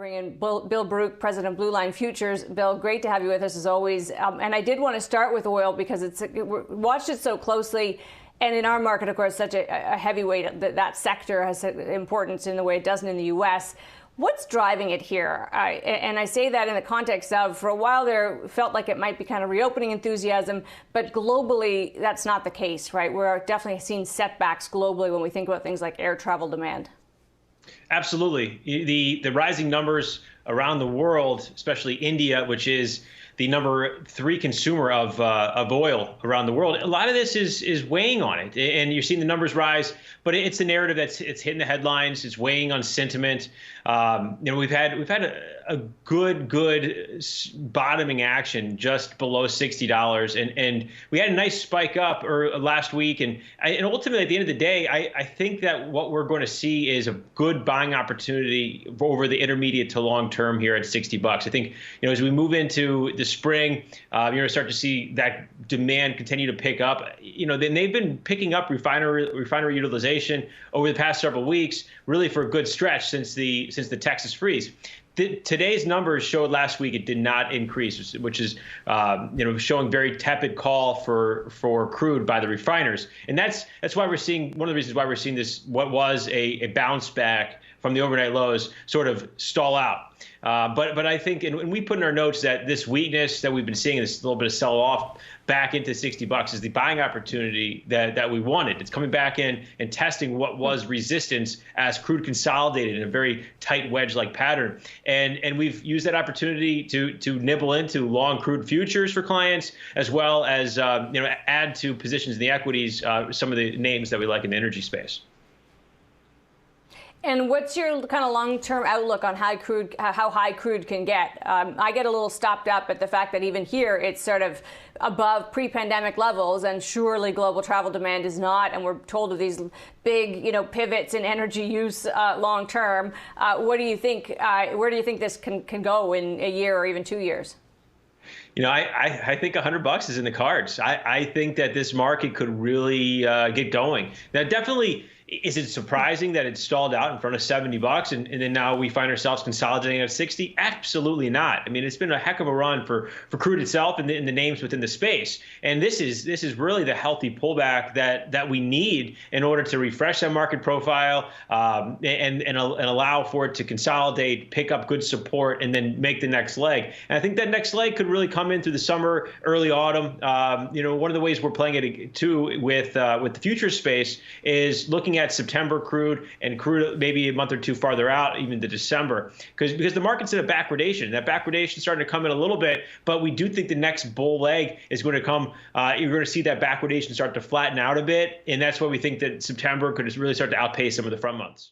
bring in Bill Baruch, president of Blue Line Futures. Bill, great to have you with us as always. And I did want to start with oil because we watched it so closely. And in our market, of course, such a heavyweight, that sector has importance in the way it doesn't in the U.S. What's driving it here? And I say that in the context of, for a while there, felt like it might be kind of reopening enthusiasm, but globally, that's not the case, right? We're definitely seeing setbacks globally when we think about things like air travel demand. Absolutely. The rising numbers around the world, especially India, which is the #3 consumer of oil around the world. A lot of this is weighing on it, and you're seeing the numbers rise. But it's the narrative it's hitting the headlines. It's weighing on sentiment. We've had a good bottoming action just below $60, and we had a nice spike up last week. And ultimately, at the end of the day, I think that what we're going to see is a good buying opportunity over the intermediate to long term here at $60. I think as we move into the spring, you're going to start to see that demand continue to pick up. Then they've been picking up refinery utilization over the past several weeks, really for a good stretch since the Texas freeze. Today's numbers showed last week it did not increase, which is showing very tepid call for crude by the refiners, and that's why we're seeing, one of the reasons why we're seeing this, what was a bounce back from the overnight lows, sort of stall out. But I think, and we put in our notes that this weakness that we've been seeing, this little bit of sell off back into $60 is the buying opportunity that we wanted. It's coming back in and testing what was resistance as crude consolidated in a very tight wedge-like pattern. And we've used that opportunity to nibble into long crude futures for clients, as well as add to positions in the equities, some of the names that we like in the energy space. And what's your kind of long-term outlook on how high crude can get? I get a little stopped up at the fact that even here it's sort of above pre-pandemic levels, and surely global travel demand is not. And we're told of these big, pivots in energy use long-term. What do you think? Where do you think this can go in a year or even 2 years? I think $100 is in the cards. I think that this market could really get going. Now, definitely, is it surprising that it stalled out in front of $70 and then now we find ourselves consolidating at 60? Absolutely not. I mean, it's been a heck of a run for crude itself and the names within the space. And this is really the healthy pullback that we need in order to refresh that market profile and allow for it to consolidate, pick up good support, and then make the next leg. And I think that next leg could really come in through the summer, early autumn. One of the ways we're playing it too with the futures space is looking at September crude and crude maybe a month or two farther out, even to December, because the market's in a backwardation. That backwardation is starting to come in a little bit, but we do think the next bull leg is going to come. You're going to see that backwardation start to flatten out a bit, and that's why we think that September could really start to outpace some of the front months.